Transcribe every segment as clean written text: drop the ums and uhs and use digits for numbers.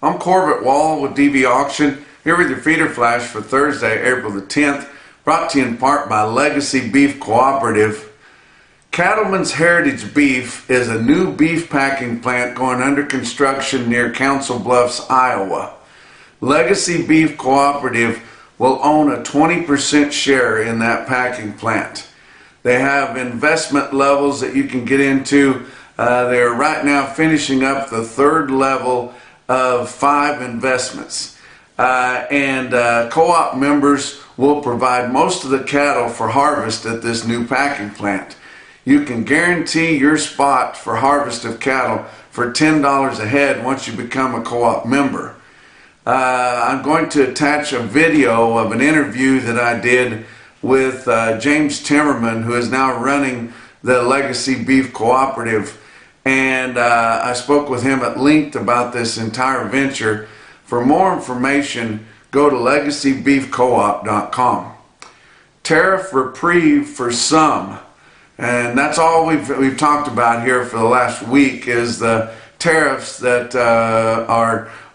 I'm Corbett Wall with DVAuction, here with your feeder flash for Thursday, April the 10th, brought to you in part by Legacy Beef Cooperative. Cattleman's Heritage Beef is a new beef packing plant going under construction near Council Bluffs, Iowa. Legacy Beef Cooperative will own a 20% share in that packing plant. They have investment levels that you can get into. They're right now finishing up the third level of 5 investments. Co-op members will provide most of the cattle for harvest at this new packing plant. You can guarantee your spot for harvest of cattle for $10 a head once you become a co-op member. I'm going to attach a video of an interview that I did with James Timberman, who is now running the Legacy Beef Cooperative, and I spoke with him at length about this entire venture. For more information, go to legacybeefcoop.com. Tariff, Reprieve for some, and that's all we've talked about here for the last week, is the tariffs that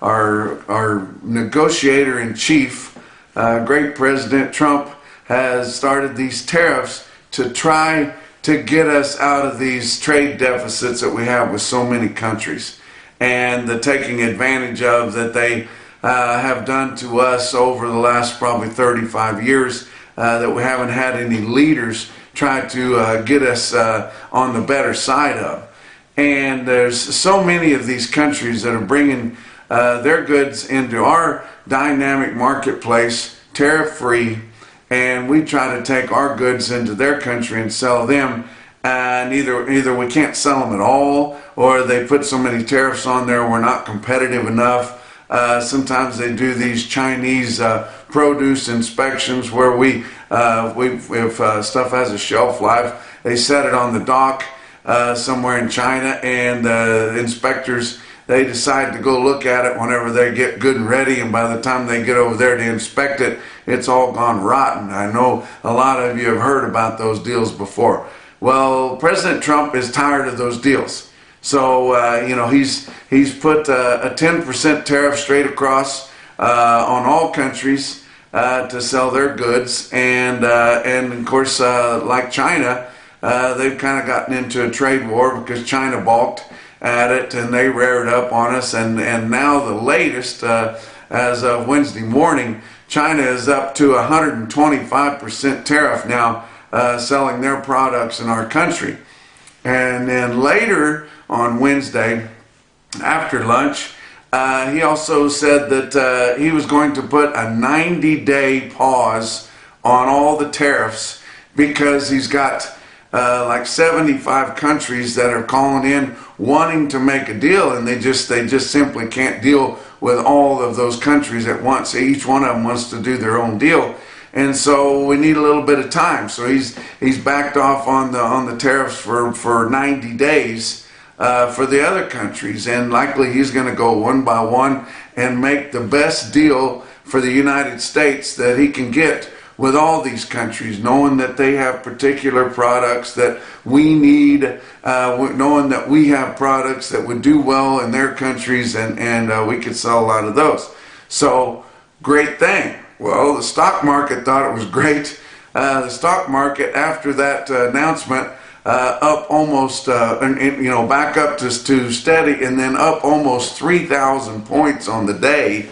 our negotiator-in-chief, great President Trump, has started these tariffs to try to get us out of these trade deficits that we have with so many countries, and the taking advantage of that they have done to us over the last probably 35 years, that we haven't had any leaders try to get us on the better side of. And there's so many of these countries that are bringing their goods into our dynamic marketplace tariff-free, and we try to take our goods into their country and sell them, and either we can't sell them at all, or they put so many tariffs on there we're not competitive enough. Sometimes they do these Chinese produce inspections where if stuff has a shelf life, they set it on the dock somewhere in China, and the inspectors, they decide to go look at it whenever they get good and ready, and by the time they get over there to inspect it, it's all gone rotten. I know a lot of you have heard about those deals before. Well, President Trump is tired of those deals. So, he's put a 10% tariff straight across on all countries to sell their goods, and of course, like China, they've kind of gotten into a trade war because China balked at it and they reared up on us, and now the latest, as of Wednesday morning, China is up to 125% tariff now, selling their products in our country. And then later on Wednesday, after lunch, he also said that he was going to put a 90-day pause on all the tariffs, because he's got like 75 countries that are calling in wanting to make a deal, and they just simply can't deal with all of those countries at once. Each one of them wants to do their own deal, and so we need a little bit of time. So he's backed off on the tariffs for 90 days for the other countries, and likely he's going to go one by one and make the best deal for the United States that he can get with all these countries, knowing that they have particular products that we need, knowing that we have products that would do well in their countries, and we could sell a lot of those. So, great thing. Well, the stock market thought it was great. The stock market, after that announcement, up almost, back up to steady, and then up almost 3,000 points on the day.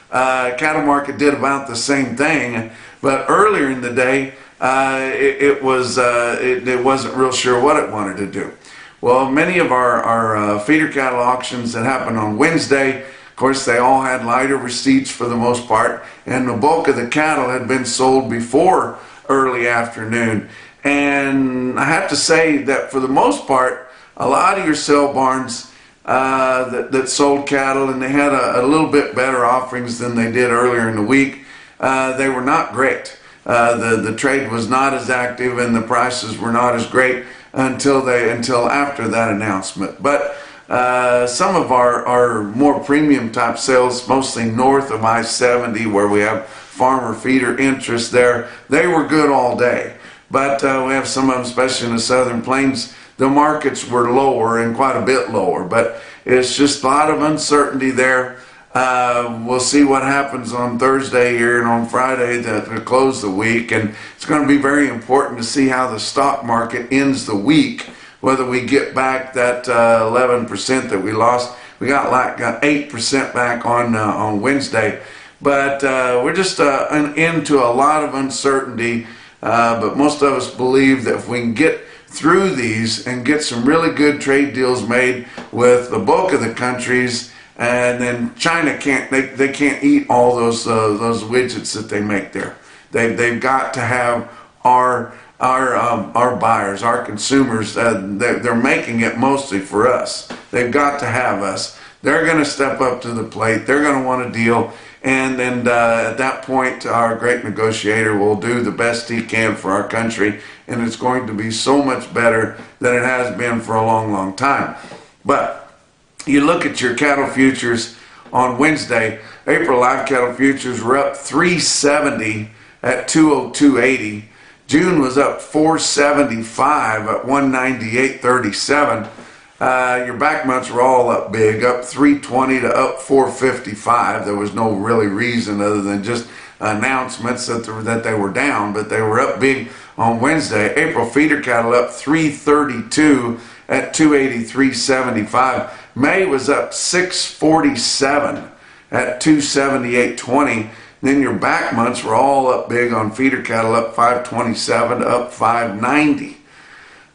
Cattle market did about the same thing. But earlier in the day, it wasn't real sure what it wanted to do. Well, many of our feeder cattle auctions that happened on Wednesday, of course, they all had lighter receipts for the most part, and the bulk of the cattle had been sold before early afternoon. And I have to say that for the most part, a lot of your sale barns that sold cattle, and they had a little bit better offerings than they did earlier in the week, they were not great. The trade was not as active, and the prices were not as great until after that announcement. But some of our more premium type sales, mostly north of I-70, where we have farmer feeder interest there, they were good all day. But we have some of them, especially in the southern plains, the markets were lower, and quite a bit lower. But it's just a lot of uncertainty there. We'll see what happens on Thursday here and on Friday to close the week, and it's going to be very important to see how the stock market ends the week, whether we get back that 11% that we lost. We got like 8% back on Wednesday, but we're just into a lot of uncertainty, but most of us believe that if we can get through these and get some really good trade deals made with the bulk of the countries, and then China they can't eat all those widgets that they make there. They've got to have our buyers, our consumers. They're making it mostly for us. They've got to have us. They're going to step up to the plate. They're going to want a deal, and then at that point, our great negotiator will do the best he can for our country, and it's going to be so much better than it has been for a long, long time. But you look at your cattle futures on Wednesday. April live cattle futures were up 370 at 202.80. June was up 475 at 198.37. Your back months were all up big, up 320 to up 455. There was no really reason other than just announcements that they were down, but they were up big on Wednesday. April feeder cattle up 332 at 283.75. May was up 647 at 278.20. Then your back months were all up big on feeder cattle, up 527 to up 590.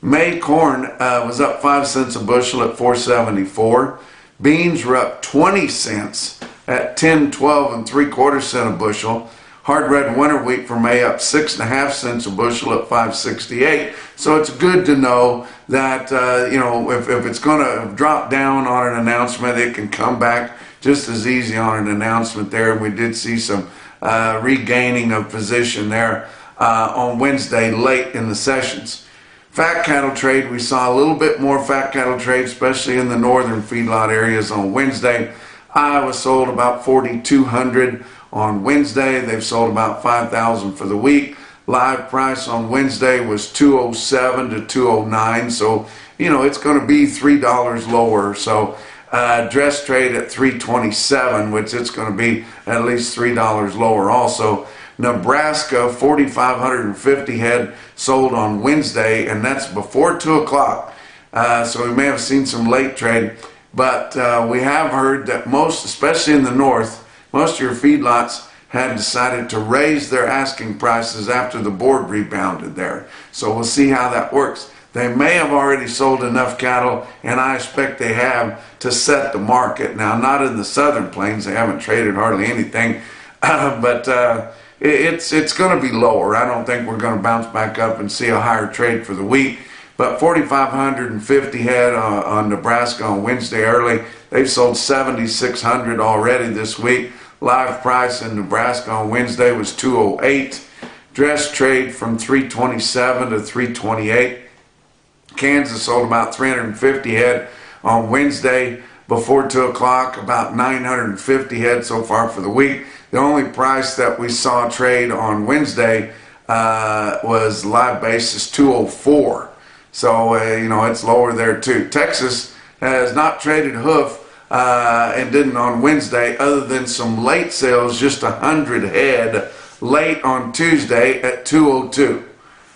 May corn was up 5 cents a bushel at 474. Beans were up 20 cents at 10.12 and 3/4 cents a bushel. Hard red winter wheat for May up 6.5 cents a bushel at 568. So it's good to know that if it's going to drop down on an announcement, it can come back just as easy on an announcement there. And we did see some regaining of position there on Wednesday late in the sessions. Fat cattle trade, we saw a little bit more fat cattle trade, especially in the northern feedlot areas on Wednesday. Iowa sold about 4,200 on Wednesday. They've sold about 5,000 for the week. Live price on Wednesday was 207 to 209, so it's going to be $3 lower. So dress trade at 327, which it's going to be at least $3 lower also. Nebraska, 4,550 head sold on Wednesday, and that's before 2 o'clock. So we may have seen some late trade, but we have heard that especially in the north, most of your feedlots had decided to raise their asking prices after the board rebounded there. So we'll see how that works. They may have already sold enough cattle, and I expect they have, to set the market. Now, not in the southern plains. They haven't traded hardly anything, but it's going to be lower. I don't think we're going to bounce back up and see a higher trade for the week. But 4,550 head on Nebraska on Wednesday early. They've sold 7,600 already this week. Live price in Nebraska on Wednesday was 208. Dress trade from 327 to 328. Kansas sold about 350 head on Wednesday before 2 o'clock, about 950 head so far for the week. The only price that we saw trade on Wednesday was live basis 204. So, it's lower there too. Texas has not traded hoof and didn't on Wednesday, other than some late sales, just 100 head late on Tuesday at 202.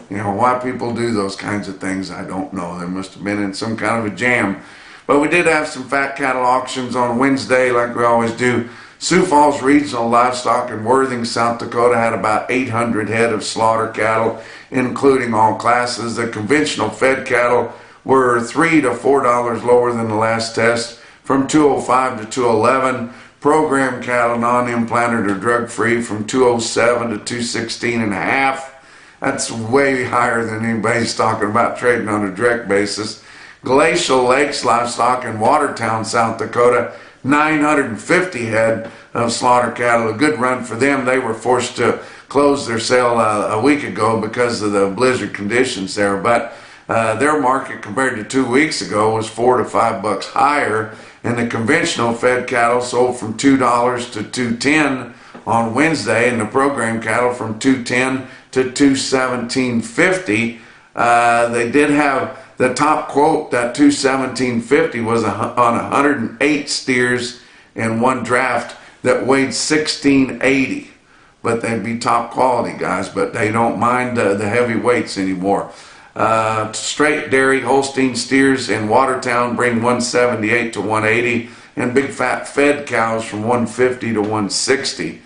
Why people do those kinds of things, I don't know. They must have been in some kind of a jam. But we did have some fat cattle auctions on Wednesday, like we always do. Sioux Falls Regional Livestock in Worthing, South Dakota had about 800 head of slaughter cattle, including all classes. The conventional fed cattle were $3 to $4 lower than the last test, from 205 to 211. Program cattle, non-implanted or drug-free, from 207 to 216 and a half. That's way higher than anybody's talking about trading on a direct basis. Glacial Lakes Livestock in Watertown, South Dakota, 950 head of slaughter cattle. A good run for them. They were forced to close their sale a week ago because of the blizzard conditions there. But their market compared to 2 weeks ago was $4 to $5 higher. And the conventional fed cattle sold from $2 to $2.10 on Wednesday, and the program cattle from $2.10 to $217.50. They did have the top quote, that $217.50 was on 108 steers in one draft that weighed 1680. But they'd be top quality guys, but they don't mind the heavy weights anymore. Straight dairy Holstein steers in Watertown bring 178 to 180, and big fat fed cows from 150 to 160.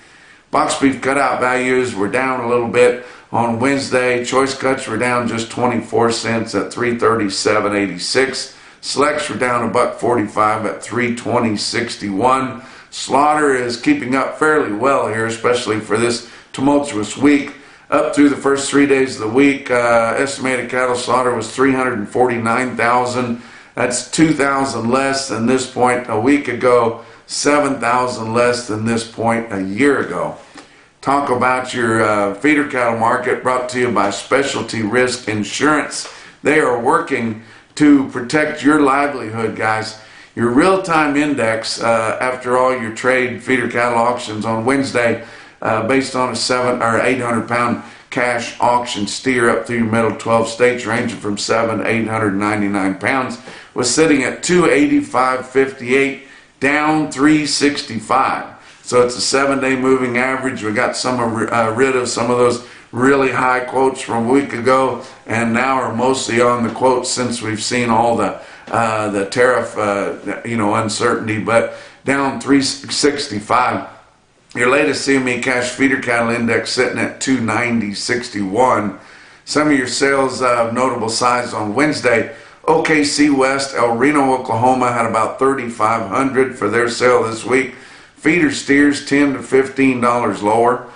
Box beef cutout values were down a little bit on Wednesday. Choice cuts were down just 24 cents at 337.86. Selects were down $1.45 at 320.61. Slaughter is keeping up fairly well here, especially for this tumultuous week. Up through the first 3 days of the week, estimated cattle slaughter was 349,000. That's 2,000 less than this point a week ago, 7,000 less than this point a year ago. Talk about your feeder cattle market, brought to you by Specialty Risk Insurance. They are working to protect your livelihood, guys. Your real-time index, after all your trade feeder cattle auctions on Wednesday, based on a 700 or 800 pound cash auction steer up through your middle 12 states, ranging from 700 to 899 pounds, was sitting at 285.58, down 365. So it's a 7-day moving average. We got rid of some of those really high quotes from a week ago, and now are mostly on the quotes since we've seen all the tariff uncertainty, but down 365. Your latest CME cash feeder cattle index sitting at 290.61. Some of your sales of notable size on Wednesday: OKC West, El Reno, Oklahoma had about 3,500 for their sale this week. Feeder steers $10 to $15 lower,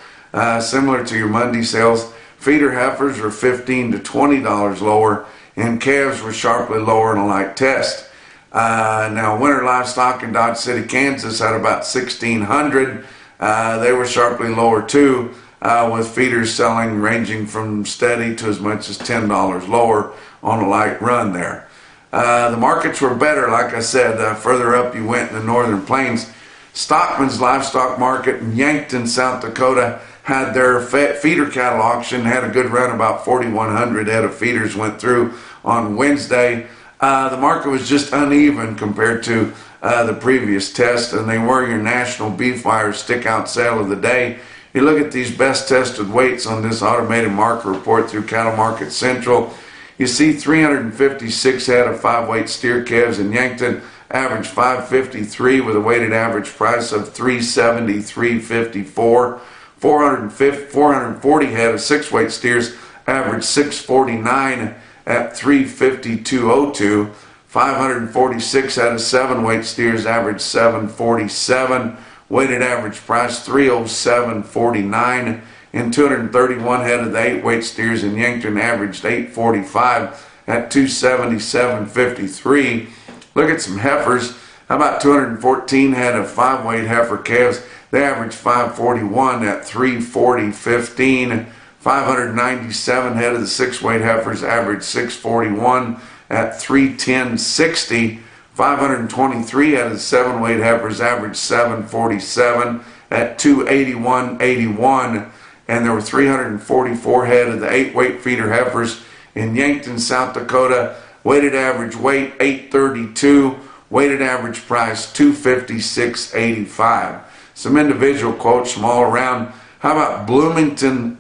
similar to your Monday sales. Feeder heifers were $15 to $20 lower, and calves were sharply lower in a light test. Now, winter livestock in Dodge City, Kansas had about 1,600. They were sharply lower too, with feeders selling ranging from steady to as much as $10 lower on a light run there. The markets were better, like I said, further up you went in the northern plains. Stockman's livestock market in Yankton, South Dakota, had their feeder cattle auction, had a good run. About 4,100 head of feeders went through on Wednesday. The market was just uneven compared to the previous test, and they were your NationalBeefWire stick-out sale of the day. You look at these best tested weights on this automated market report through Cattle Market Central. You see 356 head of 5-weight steer calves in Yankton, average 553 with a weighted average price of $373.54. 440 head of 6-weight steers, average 649 at $352.02. 546 head of 7-weight steers, average 747, weighted average price $307.49. And 231 head of the 8-weight steers in Yankton averaged 845 at $277.53. Look at some heifers. How about 214 head of 5-weight heifer calves? They averaged 541 at $340.15. 597 head of the 6-weight heifers averaged 641 at $310.60. 523 head of the 7-weight heifers averaged 747 at $281.81. And there were 344 head of the 8-weight feeder heifers in Yankton, South Dakota. Weighted average weight 832, weighted average price $256.85. Some individual quotes from all around. How about Bloomington,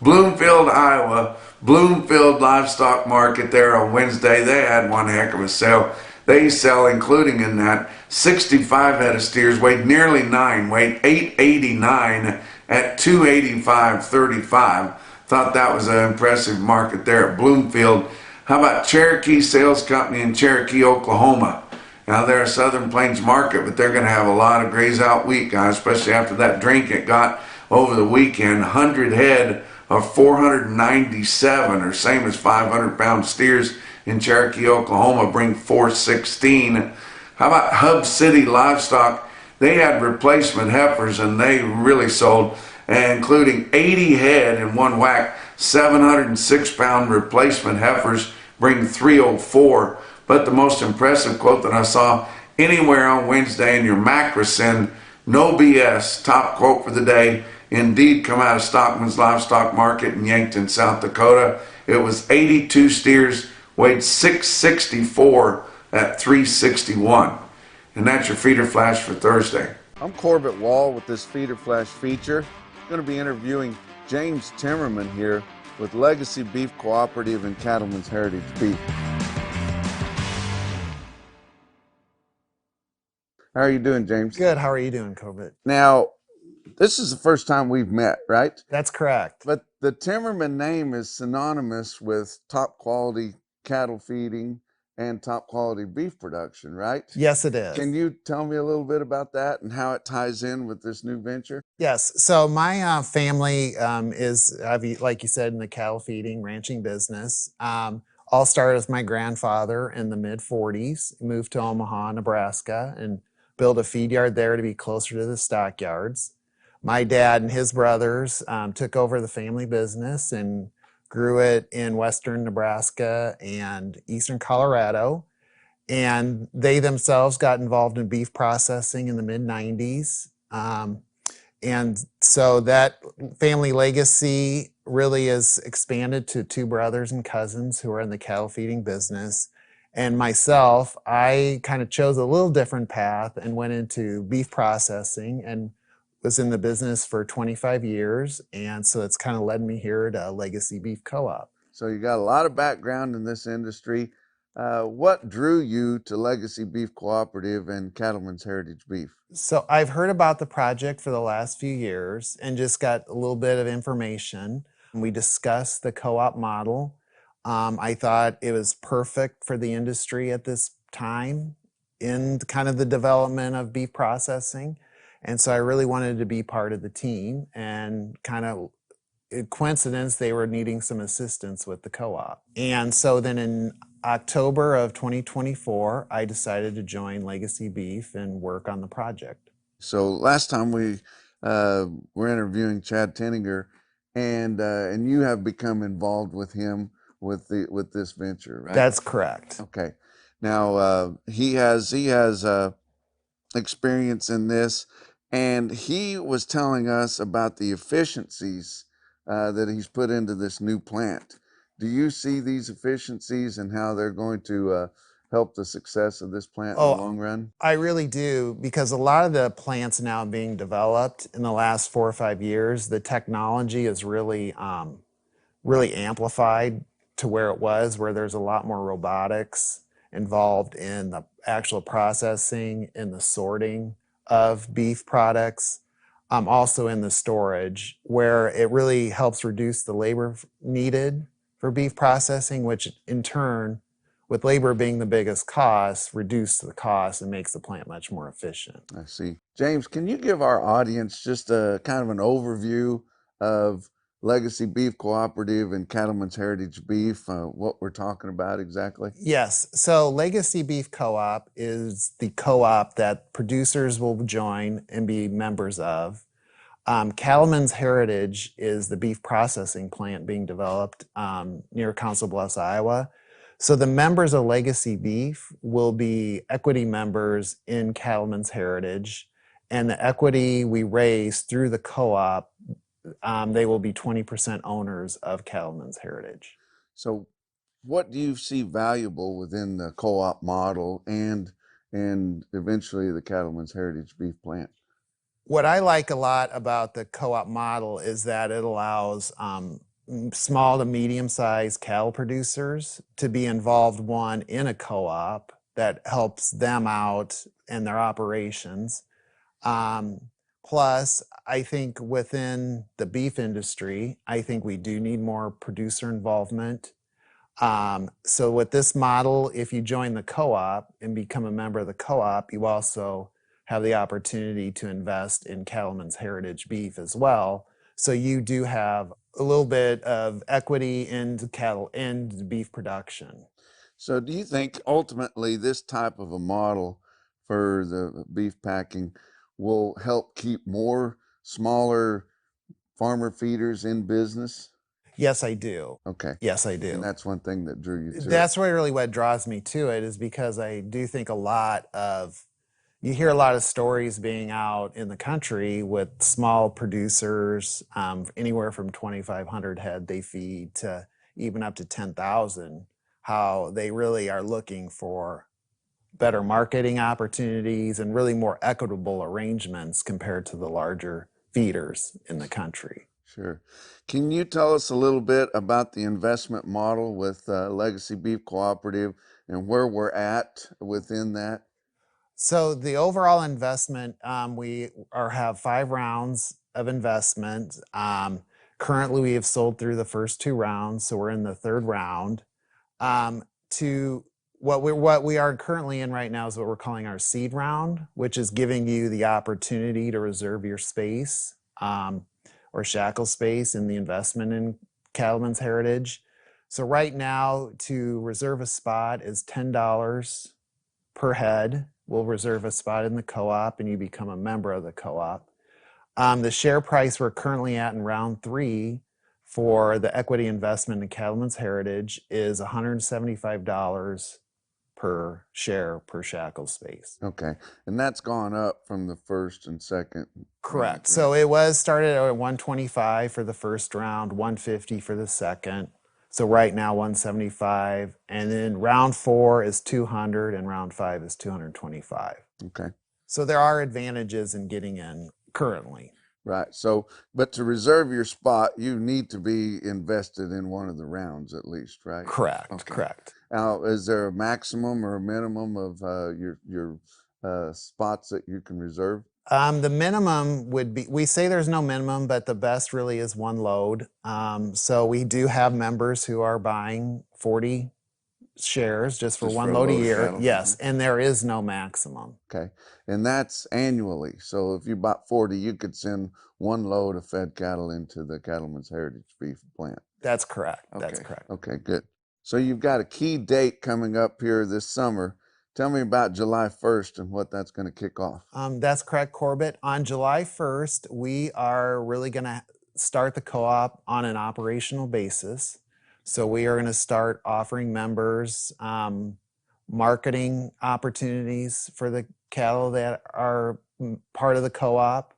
Bloomfield, Iowa. Bloomfield livestock market there on Wednesday. They had one heck of a sale. They sell, including in that, 65 head of steers, weighed nearly 9, weighed 889 at $285.35. Thought that was an impressive market there at Bloomfield. How about Cherokee Sales Company in Cherokee, Oklahoma? Now, they're a Southern Plains market, but they're going to have a lot of graze out wheat, guys, especially after that drink it got over the weekend. 100 head of 497, or same as 500-pound steers in Cherokee, Oklahoma, bring 416. How about Hub City Livestock? They had replacement heifers, and they really sold, including 80 head in one whack. 706-pound replacement heifers bring 304. But the most impressive quote that I saw anywhere on Wednesday in your Macrocin, no BS, top quote for the day, indeed come out of Stockman's Livestock Market in Yankton, South Dakota. It was 82 steers, weighed 664 at 361. And that's your feeder flash for Thursday. I'm Corbett Wall with this feeder flash feature. I'm going to be interviewing James Timberman here with Legacy Beef Cooperative and Cattlemen's Heritage Beef. How are you doing, James? Good. How are you doing, Corbett? Now, this is the first time we've met, right? That's correct. But the Timberman name is synonymous with top quality cattle feeding and top quality beef production, right? Yes, it is. Can you tell me a little bit about that and how it ties in with this new venture? Yes. So my family is, like you said, in the cattle feeding, ranching business. All started with my grandfather in the mid-40s, moved to Omaha, Nebraska, and built a feed yard there to be closer to the stockyards. My dad and his brothers took over the family business and grew it in western Nebraska and eastern Colorado. And they themselves got involved in beef processing in the mid-90s. And so that family legacy really is expanded to two brothers and cousins who are in the cattle feeding business. And myself, I kind of chose a little different path and went into beef processing and was in the business for 25 years. And so it's kind of led me here to Legacy Beef Co-op. So you got a lot of background in this industry. What drew you to Legacy Beef Cooperative and Cattlemen's Heritage Beef? So I've heard about the project for the last few years and just got a little bit of information. We discussed the co-op model. I thought it was perfect for the industry at this time in kind of the development of beef processing. And so I really wanted to be part of the team, and kind of coincidence, they were needing some assistance with the co-op. And so then in October of 2024, I decided to join Legacy Beef and work on the project. So last time we were interviewing Chad Tenninger, and you have become involved with him with this venture, right? That's correct. Okay. Now he has experience in this, and he was telling us about the efficiencies that he's put into this new plant. Do you see these efficiencies and how they're going to help the success of this plant in the long run? I really do, because a lot of the plants now being developed in the last 4 or 5 years, the technology is really amplified to where it was, where there's a lot more robotics involved in the actual processing and the sorting of beef products. Also in the storage, where it really helps reduce the labor needed for beef processing, which in turn, with labor being the biggest cost, reduce the cost and makes the plant much more efficient. I see. James, can you give our audience just a kind of an overview of Legacy Beef Cooperative and Cattlemen's Heritage Beef, what we're talking about exactly? Yes. So Legacy Beef Co-op is the co-op that producers will join and be members of. Cattlemen's Heritage is the beef processing plant being developed near Council Bluffs, Iowa. So the members of Legacy Beef will be equity members in Cattlemen's Heritage, and the equity we raise through the co-op, they will be 20% owners of Cattlemen's Heritage. So what do you see valuable within the co-op model and eventually the Cattlemen's Heritage Beef plant? What I like a lot about the co-op model is that it allows small to medium-sized cattle producers to be involved, one, in a co-op that helps them out in their operations. Plus, I think within the beef industry, I think we do need more producer involvement. So with this model, if you join the co-op and become a member of the co-op, you also have the opportunity to invest in Cattlemen's Heritage Beef as well. So you do have a little bit of equity into cattle and beef production. So do you think ultimately this type of a model for the beef packing will help keep more smaller farmer feeders in business? Yes, I do. Okay. Yes, I do. And that's one thing that drew you to it. That's really what draws me to it, is because I do think you hear a lot of stories being out in the country with small producers, anywhere from 2,500 head they feed to even up to 10,000, how they really are looking for better marketing opportunities, and really more equitable arrangements compared to the larger feeders in the country. Sure. Can you tell us a little bit about the investment model with Legacy Beef Cooperative and where we're at within that? So the overall investment, we have 5 rounds of investment. Currently, we have sold through the first 2 rounds, so we're in the third round. To what we are currently in right now is what we're calling our seed round, which is giving you the opportunity to reserve your space or shackle space in the investment in Cattlemen's Heritage. So right now, to reserve a spot is $10 per head. We'll reserve a spot in the co-op, and you become a member of the co-op. The share price we're currently at in round 3 for the equity investment in Cattlemen's Heritage is $175 per share per shackle space. Okay. And that's gone up from the first and second. Correct. Right. So it was started at 125 for the first round, 150 for the second. So right now 175, and then round 4 is 200, and round 5 is 225. Okay. So there are advantages in getting in currently. Right. So, but to reserve your spot, you need to be invested in one of the rounds at least, right? Correct. Okay. Correct. Now, is there a maximum or a minimum of your spots that you can reserve? The minimum would be, we say there's no minimum, but the best really is 1 load. So we do have members who are buying 40 shares just for Just 1 for a load a load of year. cattle? Yes, and there is no maximum. Okay. And that's annually. So if you bought 40, you could send 1 load of fed cattle into the Cattlemen's Heritage Beef plant. That's correct. Okay. That's correct. Okay, good. So you've got a key date coming up here this summer. Tell me about July 1st and what that's going to kick off. That's correct, Corbett. On July 1st, we are really going to start the co-op on an operational basis. So we are going to start offering members marketing opportunities for the cattle that are part of the co-op.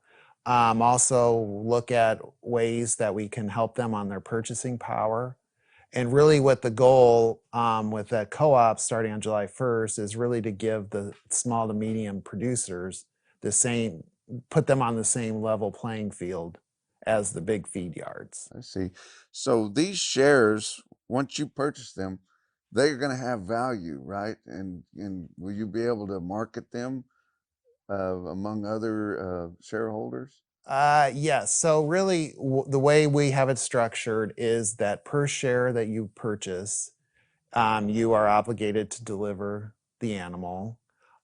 Also look at ways that we can help them on their purchasing power. And really what the goal with that co-op starting on July 1st is really to give the small to medium producers the same, put them on the same level playing field as the big feed yards. I see. So these shares, once you purchase them, they're going to have value, right? And will you be able to market them among other shareholders? Yes. So really the way we have it structured is that per share that you purchase, you are obligated to deliver the animal.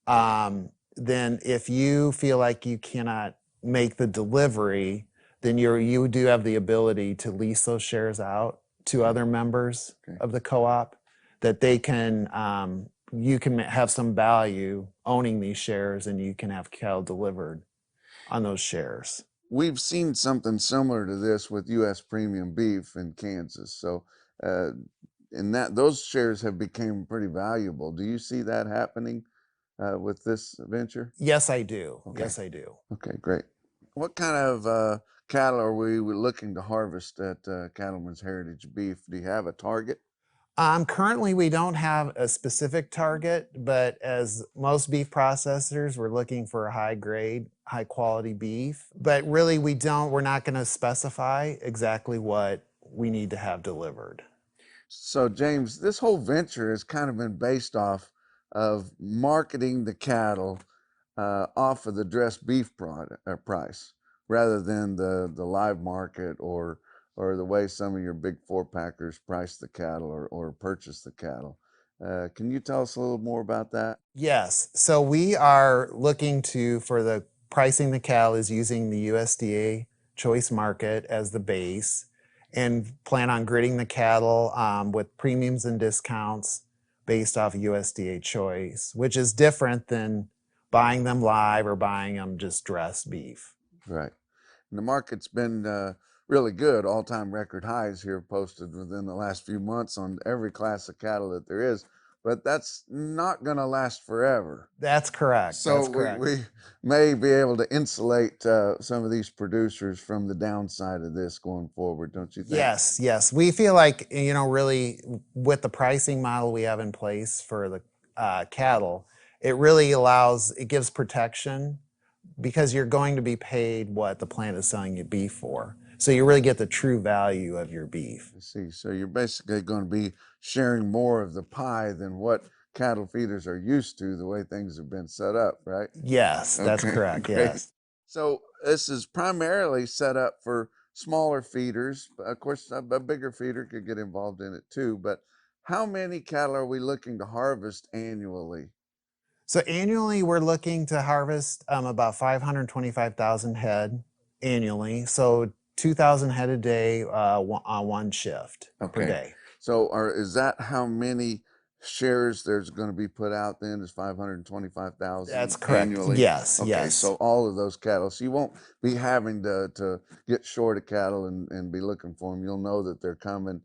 Then if you feel like you cannot make the delivery, then you do have the ability to lease those shares out to other members of the co-op that they can, you can have some value owning these shares, and you can have cattle delivered on those shares. We've seen something similar to this with U.S. premium beef in Kansas. So, and that those shares have become pretty valuable. Do you see that happening with this venture? Yes, I do. Okay. Yes, I do. Okay, great. What kind of cattle are we looking to harvest at Cattlemen's Heritage Beef? Do you have a target? Currently, we don't have a specific target, but as most beef processors, we're looking for a high grade, high quality beef. But really, we're not going to specify exactly what we need to have delivered. So, James, this whole venture has kind of been based off of marketing the cattle off of the dressed beef price rather than the live market or the way some of your big 4-packers price the cattle or purchase the cattle. Can you tell us a little more about that? Yes. So we are looking for the pricing the cattle is using the USDA choice market as the base, and plan on gridding the cattle with premiums and discounts based off of USDA choice, which is different than buying them live or buying them just dressed beef. Right. And the market's been really good. All-time record highs here posted within the last few months on every class of cattle that there is. But that's not going to last forever. That's correct. So That's correct. we may be able to insulate some of these producers from the downside of this going forward, don't you think? Yes, yes. We feel like, really with the pricing model we have in place for the cattle, it really allows, it gives protection because you're going to be paid what the plant is selling you beef for. So you really get the true value of your beef. I see. So you're basically going to be sharing more of the pie than what cattle feeders are used to, the way things have been set up, right? Yes, that's Okay, correct. great. Yes. So this is primarily set up for smaller feeders. Of course, a bigger feeder could get involved in it too. But how many cattle are we looking to harvest annually? So annually, we're looking to harvest about 525,000 head annually. So 2,000 head a day on one shift per Okay. day. So is that how many shares there's going to be put out then, is 525,000 That's correct. annually? Yes, Okay, yes. so all of those cattle. So you won't be having to get short of cattle and be looking for them. You'll know that they're coming.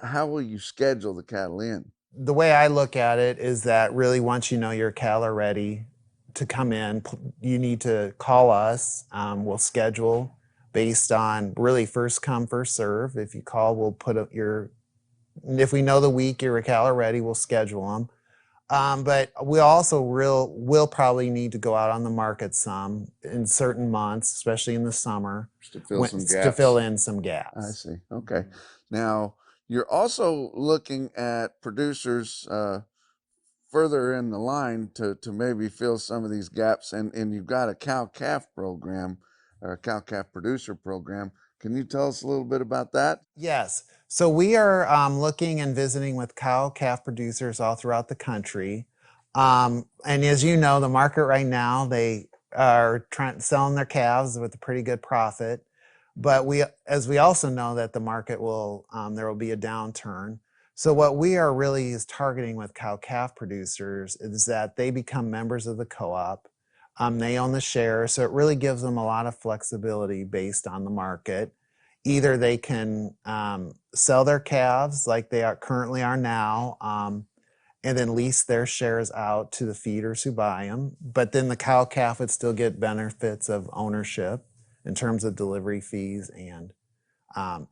How will you schedule the cattle in? The way I look at it is that really once you know your cattle are ready to come in, you need to call us. We'll schedule based on really first come, first serve. If you call, we'll put up if we know the week your cattle are ready, we'll schedule them. But we also will probably need to go out on the market some in certain months, especially in the summer, Just to fill some to gaps. fill in some I gaps. see. Okay. Now, you're also looking at producers further in the line to maybe fill some of these gaps, and you've got a cow-calf program or a cow-calf producer program. Can you tell us a little bit about that? Yes. So we are looking and visiting with cow-calf producers all throughout the country. And as you know, the market right now, they are selling their calves with a pretty good profit. But as we also know that the market there will be a downturn. So what we are really is targeting with cow-calf producers is that they become members of the co-op. They own the shares, so it really gives them a lot of flexibility based on the market. Either they can sell their calves like they currently are now, and then lease their shares out to the feeders who buy them. But then the cow calf would still get benefits of ownership in terms of delivery fees and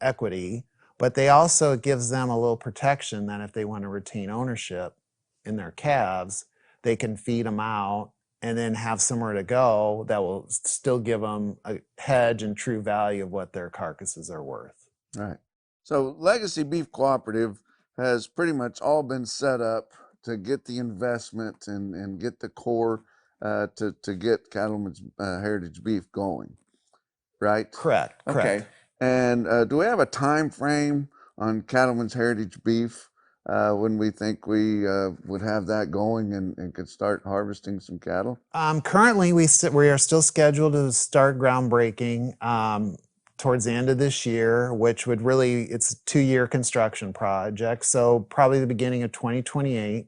equity. But they also gives them a little protection that if they want to retain ownership in their calves, they can feed them out and then have somewhere to go that will still give them a hedge and true value of what their carcasses are worth. Right. So Legacy Beef Cooperative has pretty much all been set up to get the investment and get the core to get Cattlemen's Heritage Beef going, right? Correct. Okay. And do we have a time frame on Cattlemen's Heritage Beef when we think we would have that going and could start harvesting some cattle? Currently, we are still scheduled to start groundbreaking towards the end of this year, which would it's a 2-year construction project, so probably the beginning of 2028.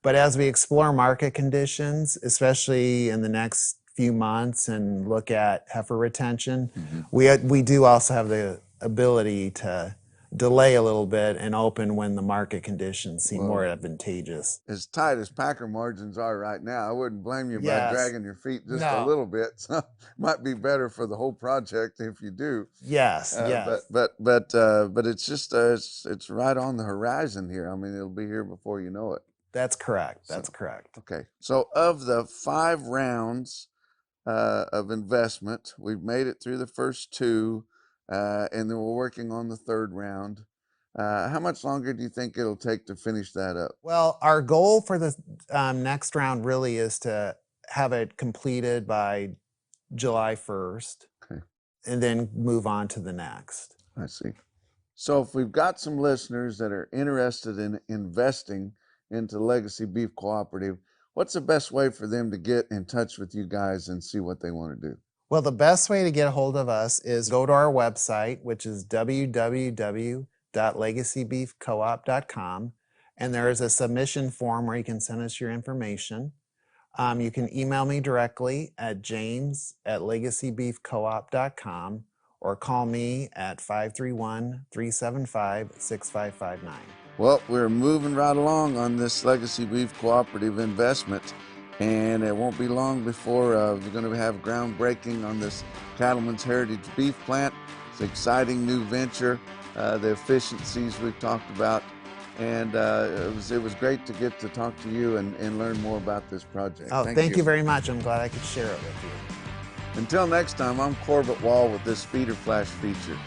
But as we explore market conditions, especially in the next few months, and look at heifer retention, we do also have the ability to delay a little bit and open when the market conditions seem more advantageous. As tight as packer margins are right now, I wouldn't blame you by Yes. dragging your feet just a No. little bit. So might be better for the whole project if you do. Yes, yes. But it's just it's right on the horizon here. I mean, it'll be here before you know it. That's correct. That's correct. Okay. So of the 5 rounds of investment, we've made it through the first 2, and then we're working on the 3rd round. How much longer do you think it'll take to finish that up? Well, our goal for the next round really is to have it completed by July 1st. Okay. And then move on to the next. I see. So if we've got some listeners that are interested in investing into Legacy Beef Cooperative, what's the best way for them to get in touch with you guys and see what they want to do? Well, the best way to get a hold of us is go to our website, which is www.legacybeefcoop.com, and there is a submission form where you can send us your information. You can email me directly at james@legacybeefcoop.com or call me at 531-375-6559. Well, we're moving right along on this Legacy Beef Cooperative investment, and it won't be long before we're going to have groundbreaking on this Cattlemen's Heritage Beef plant. It's an exciting new venture. The efficiencies we've talked about And it was great to get to talk to you and learn more about this project. Oh, thank you very much. I'm glad I could share it with you. Until next time, I'm Corbett Wall with this Feeder Flash feature.